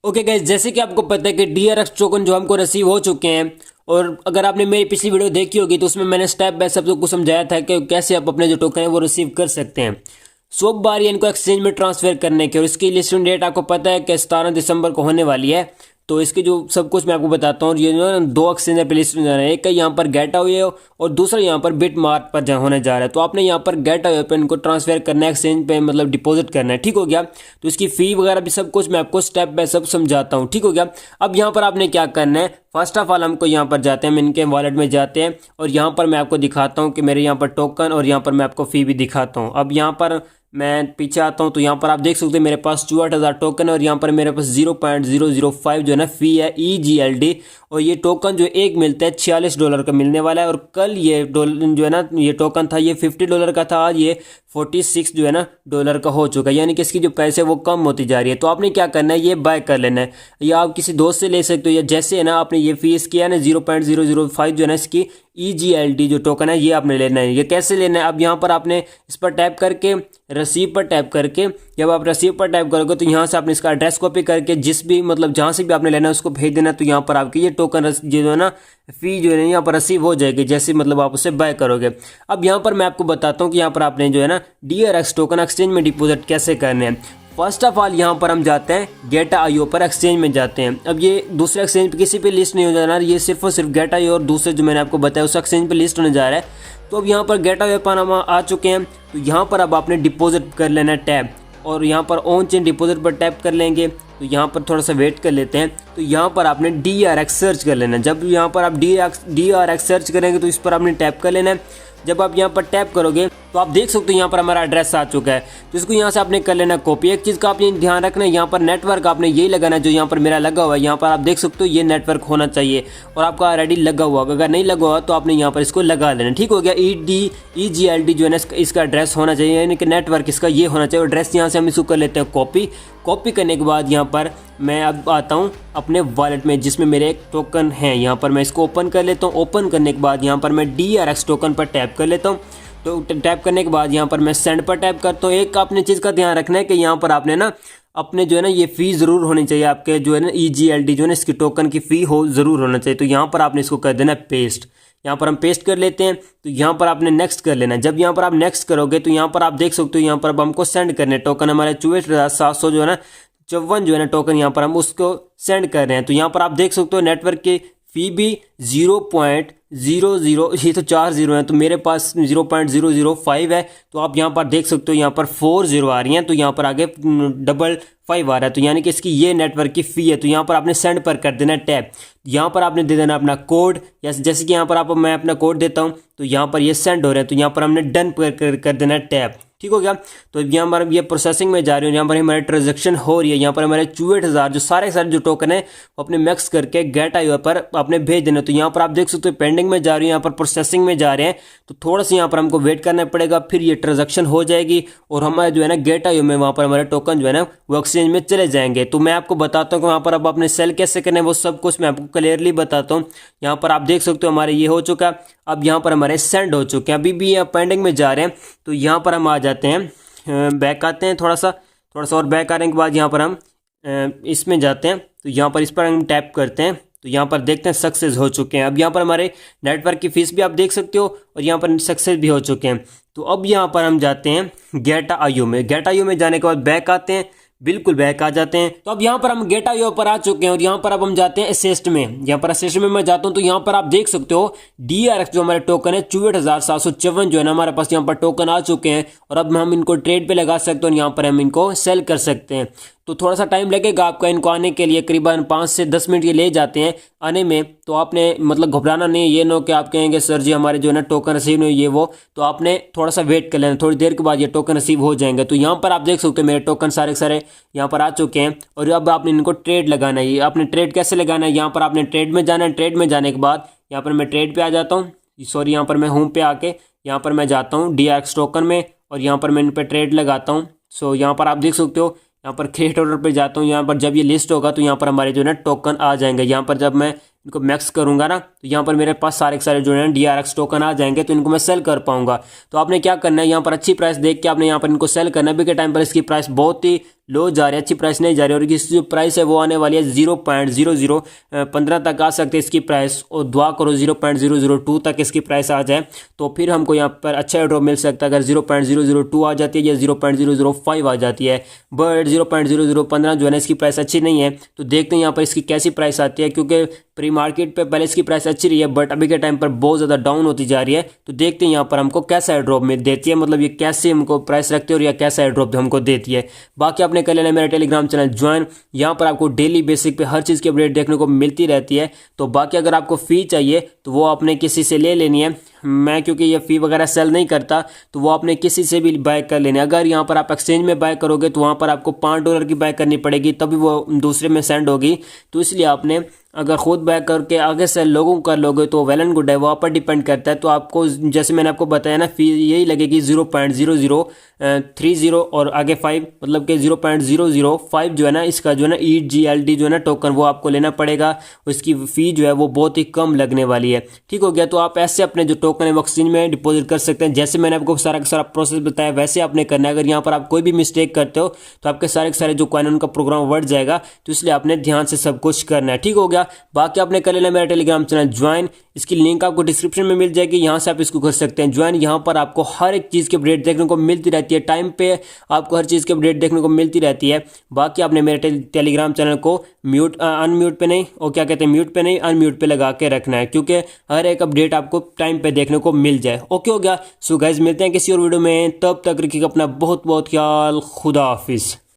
Okay guys, जैसे कि आपको पता है कि DRX टोकन जो हमको रिसीव हो चुके हैं। और अगर आपने मेरी पिछली वीडियो देखी होगी तो उसमें मैंने स्टेप बाय स्टेप सबको समझाया था कि कैसे आप अपने जो टोकन है वो रिसीव कर सकते हैं। सो अब बारी है इनको एक्सचेंज में ट्रांसफर करने की, और इसकी लिस्टिंग डेट आपको पता है कि 17 दिसंबर को होने वाली है। तो इसकी जो सब कुछ मैं आपको बताता हूँ। ये जो है ना, दो एक्सचेंज पे लिस्ट होने जा रहे हैं। एक है यहाँ पर गेटअवे और दूसरा यहाँ पर बिटमार्ट पर होने जा रहा है। तो आपने यहाँ पर गेटअवे पे इनको ट्रांसफर करना है, एक्सचेंज पे मतलब डिपॉजिट करना है। ठीक हो गया। तो इसकी फी वगैरह भी सब कुछ मैं आपको स्टेप बाय सब समझाता हूँ। ठीक हो गया। अब यहाँ पर आपने क्या करना है, फर्स्ट ऑफ ऑल हमको यहाँ पर जाते हैं, हम इनके वॉलेट में जाते हैं और यहाँ पर मैं आपको दिखाता हूँ कि मेरे यहाँ पर टोकन और यहाँ पर मैं आपको फी भी दिखाता हूँ। अब यहाँ पर मैं पीछे आता हूँ तो यहाँ पर आप देख सकते हैं मेरे पास 64,000 टोकन है और यहाँ पर मेरे पास 0.005 जो है ना फी है EGLD। और ये टोकन जो एक मिलता है $46 का मिलने वाला है। और कल ये डॉलर जो है ना, ये टोकन था ये $50 का था, आज ये 46 जो है ना डॉलर का हो चुका है। यानी कि इसकी जो पैसे वो कम होती जा रही है। तो आपने क्या करना है, ये बाय कर लेना है या आप किसी दोस्त से ले सकते हो, या जैसे है ना आपने ये फीस किया है ना 0.005 जो है ना इसकी EGLD जो टोकन है ये आपने लेना है। ये कैसे लेना है, अब यहाँ पर आपने इस पर टैप करके रसीव पर टैप करके, जब आप रसीव पर टैप करोगे तो यहाँ से आपने इसका एड्रेस कॉपी करके जिस भी मतलब जहाँ से भी आपने लेना है उसको भेज देना। तो यहाँ पर आपकी ये टोकन जो है ना फी जो है यहाँ पर रिसीव हो जाएगी, जैसे मतलब आप उसे बाय करोगे। अब यहाँ पर मैं आपको बताता हूँ कि यहाँ पर आपने जो है ना DRX टोकन एक्सचेंज में डिपॉजिट कैसे करने हैं। फर्स्ट ऑफ ऑल यहाँ पर हम जाते हैं गेटा.io पर एक्सचेंज में जाते हैं। अब ये दूसरे एक्सचेंज पे किसी पे लिस्ट नहीं हो जाना, ये सिर्फ और सिर्फ गेटा.io और दूसरे जो मैंने आपको बताया उस एक्सचेंज पे लिस्ट होने जा रहा है। तो अब यहाँ पर गेटा.io पर हम आ चुके हैं। तो यहाँ पर अब आपने डिपॉजिट कर लेना है टैब, और यहाँ पर ऑन चेन डिपॉजिट पर टैप कर लेंगे। तो यहाँ पर थोड़ा सा वेट कर लेते हैं। तो यहाँ पर आपने DRX सर्च कर लेना है। जब यहाँ पर आप DRX सर्च करेंगे तो इस पर आपने टैप कर लेना है। जब आप यहाँ पर टैप करोगे तो आप देख सकते हो यहाँ पर हमारा एड्रेस आ चुका है। तो इसको यहाँ से आपने कर लेना कॉपी। एक चीज़ का आपने ध्यान रखना है, यहाँ पर नेटवर्क आपने यही लगाना है जो यहाँ पर मेरा लगा हुआ है। यहाँ पर आप देख सकते हो ये नेटवर्क होना चाहिए और आपका ऑलरेडी लगा हुआ। अगर नहीं लगा हुआ तो आपने यहाँ पर इसको लगा लेना। ठीक हो गया। EGLD जो है ना इसका एड्रेस होना चाहिए, यानी कि नेटवर्क इसका ये होना चाहिए। एड्रेस यहाँ से हम इसको कर लेते हैं कॉपी करने के बाद यहाँ पर मैं अब आता हूँ अपने वॉलेट में जिसमें मेरे एक टोकन है। यहाँ पर मैं इसको ओपन कर लेता हूँ। ओपन करने के बाद यहाँ पर मैं DRX टोकन पर टैप कर लेता हूँ। तो टैप करने के बाद यहाँ पर मैं सेंड पर टैप करता हूँ। एक आपने चीज़ का ध्यान रखना है कि यहाँ पर आपने ना अपने जो है ना ये फ़ी ज़रूर होनी चाहिए, आपके जो है ना EGLD जो है ना इसकी टोकन की फ़ी हो ज़रूर होना चाहिए। तो यहाँ पर आपने इसको कर देना पेस्ट। यहाँ पर हम पेस्ट कर लेते हैं। तो यहाँ पर आपने नेक्स्ट कर लेना है। जब यहाँ पर आप नेक्स्ट करोगे तो यहाँ पर आप देख सकते हो यहाँ पर अब हमको सेंड करने टोकन हमारे 64,700 जो है ना 54 जो है ना टोकन यहाँ पर हम उसको सेंड कर रहे हैं। तो यहाँ पर आप देख सकते हो नेटवर्क की फी भी 0.00, ये तो 4 जीरो है तो मेरे पास 0.005 है। तो आप यहाँ पर देख सकते हो यहाँ पर 4 जीरो आ रही हैं, तो यहाँ पर आगे 5 आ रहा है। तो यानी कि इसकी ये नेटवर्क की फ़ी है। तो यहाँ पर आपने सेंड पर कर देना टैप। यहाँ पर आपने दे देना अपना कोड, या जैसे कि यहाँ पर आप मैं अपना कोड देता हूँ तो यहाँ पर ये सेंड हो रहे हैं। तो यहाँ पर हमने डन कर देना टैप। ठीक हो गया। तो यहाँ पर ये प्रोसेसिंग में जा रही है। यहाँ पर हमारी ट्रांजेक्शन हो रही है। यहाँ पर हमारे 64,000 जो सारे जो टोकन है वो अपने मैक्स करके गेटा.io पर अपने भेज देना। तो यहाँ पर आप देख सकते हो पेंडिंग में जा रही है, यहाँ पर प्रोसेसिंग में जा रहे हैं। तो थोड़ा सा यहाँ पर हमको वेट करना पड़ेगा, फिर ये ट्रांजेक्शन हो जाएगी और हमारे जो है ना गेटा.io में वहाँ पर हमारे टोकन जो है ना वो एक्सचेंज में चले जाएंगे। तो मैं आपको बताता हूँ कि वहाँ पर अब अपने सेल कैसे करना है वो सब कुछ मैं आपको क्लियरली बताता हूँ। यहाँ पर आप देख सकते हो हमारे ये हो चुका। अब यहाँ पर हमारे सेंड हो चुके हैं, अभी भी यहाँ पेंडिंग में जा रहे हैं। तो यहाँ पर हम आ जाते हैं, बैक आते हैं थोड़ा सा और बैक आने के बाद यहाँ पर हम इसमें जाते हैं। तो यहाँ पर इस पर हम टैप करते हैं। तो यहाँ पर देखते हैं सक्सेस हो चुके हैं। अब यहाँ पर हमारे नेटवर्क की फीस भी आप देख सकते हो और यहाँ पर सक्सेस भी हो चुके हैं। तो अब यहाँ पर हम जाते हैं गेटा.io में। गेटा.io में जाने के बाद बैक आते हैं, बिल्कुल बैक आ जाते हैं। तो अब यहाँ पर हम गेटा.io पर आ चुके हैं और यहाँ पर अब हम जाते हैं असिस्ट में। यहाँ पर असिस्ट में मैं जाता हूँ तो यहाँ पर आप देख सकते हो DRX जो हमारे टोकन है 64,754 जो है ना हमारे पास यहाँ पर टोकन आ चुके हैं। और अब हम इनको ट्रेड पे लगा सकते हैं और यहाँ पर हम इनको सेल कर सकते हैं। तो थोड़ा सा टाइम लगेगा आपका इनको आने के लिए, करीबन 5 से 10 मिनट ये ले जाते हैं आने में। तो आपने मतलब घबराना नहीं, ये नो कि आप कहेंगे सर जी हमारे जो है ना टोकन रिसीव नहीं ये वो। तो आपने थोड़ा सा वेट कर लेना, थोड़ी देर के बाद ये टोकन रिसीव हो जाएंगे। तो यहाँ पर आप देख सकते हो मेरे टोकन सारे सारे यहाँ पर आ चुके हैं और अब आपने इनको ट्रेड लगाना है। आपने ट्रेड कैसे लगाना है, यहाँ पर आपने ट्रेड में जाना है। ट्रेड में जाने के बाद यहाँ पर मैं ट्रेड पे आ जाता हूँ, सॉरी यहाँ पर मैं होम पे आके यहाँ पर मैं जाता हूँ DRX टोकन में और यहाँ पर मैं इन पर ट्रेड लगाता हूँ। सो यहाँ पर आप देख सकते हो यहाँ पर क्रिएट ऑर्डर पे जाता हूँ। यहाँ पर जब ये लिस्ट होगा तो यहाँ पर हमारे जो है ना टोकन आ जाएंगे। यहाँ पर जब मैं इनको मैक्स करूंगा ना, तो यहाँ पर मेरे पास सारे के सारे जो है DRX टोकन आ जाएंगे, तो इनको मैं सेल कर पाऊंगा। तो आपने क्या करना है, यहाँ पर अच्छी प्राइस देख के आपने यहाँ पर इनको सेल करना है। अभी के टाइम पर इसकी प्राइस बहुत ही लो जा रही है, अच्छी प्राइस नहीं जा रही है, और इसकी जो प्राइस है वो आने वाली है 0.0015 तक आ सकते हैं इसकी प्राइस, और दुआ करो 0.002 तक इसकी प्राइस आ जाए, तो फिर हमको यहाँ पर अच्छा एयरड्रॉप मिल सकता है। अगर 0.002 आ जाती है या 0.005 आ जाती है, बट 0.0015 जो है ना इसकी प्राइस अच्छी नहीं है। तो देखते हैं यहाँ पर इसकी कैसी प्राइस आती है, क्योंकि प्री मार्केट पे पहले इसकी प्राइस अच्छी रही है, बट अभी के टाइम पर बहुत ज़्यादा डाउन होती जा रही है। तो देखते हैं यहाँ पर हमको कैसा एयरड्रॉप में देती है, मतलब ये कैसे हमको प्राइस रखती है और या कैसा एयरड्रॉप हमको देती है। बाकी आपने कर लेना है मेरा टेलीग्राम चैनल ज्वाइन, यहाँ पर आपको डेली बेसिक पे हर चीज़ की अपडेट देखने को मिलती रहती है। तो बाकी अगर आपको फ़ी चाहिए तो वो आपने किसी से ले लेनी है, मैं क्योंकि ये फ़ी वगैरह सेल नहीं करता, तो वो आपने किसी से भी बाय कर लेने। अगर यहाँ पर आप एक्सचेंज में बाय करोगे तो वहाँ पर आपको $5 की बाय करनी पड़ेगी, तभी वो दूसरे में सेंड होगी। तो इसलिए आपने अगर खुद बाय करके आगे से लोगों को कर लोगे तो वेल एंड गुड है, वो आप पर डिपेंड करता है। तो आपको जैसे मैंने आपको बताया ना, फी यही लगेगी 0.0030 और आगे 5, मतलब कि 0.005 जो है ना इसका जो है ना EGLD जो है ना टोकन, वो आपको लेना पड़ेगा। उसकी फ़ी जो है वो बहुत ही कम लगने वाली है। ठीक हो गया। तो आप ऐसे अपने जो टोकन है वो एक्सचेंज में डिपॉजिट कर सकते हैं। जैसे मैंने आपको सारा का सारा प्रोसेस बताया वैसे आपने करना है। अगर यहाँ पर आप कोई भी मिस्टेक करते हो तो आपके सारे के सारे जो कॉइन उनका प्रोग्राम बढ़ जाएगा, तो इसलिए आपने ध्यान से सब कुछ करना है। ठीक हो गया। बाकी आपने कर लेना मेरा टेलीग्राम चैनल ज्वाइन, इसकी लिंक आपको डिस्क्रिप्शन में मिल जाएगी, यहाँ से आप इसको कर सकते हैं ज्वाइन। यहाँ पर आपको हर एक चीज़ की अपडेट देखने को मिलती रहती है, टाइम पे आपको हर चीज़ की अपडेट देखने को मिलती रहती है। बाकी आपने मेरे टेलीग्राम चैनल को अनम्यूट पे नहीं, और क्या कहते हैं म्यूट पे नहीं, अनम्यूट पे लगा के रखना है, क्योंकि हर एक अपडेट आपको टाइम पे देखने को मिल जाए। ओके हो गया। सो गाइस मिलते हैं किसी और वीडियो में, तब तक रखिएगा अपना बहुत बहुत ख्याल। खुदा हाफिज़।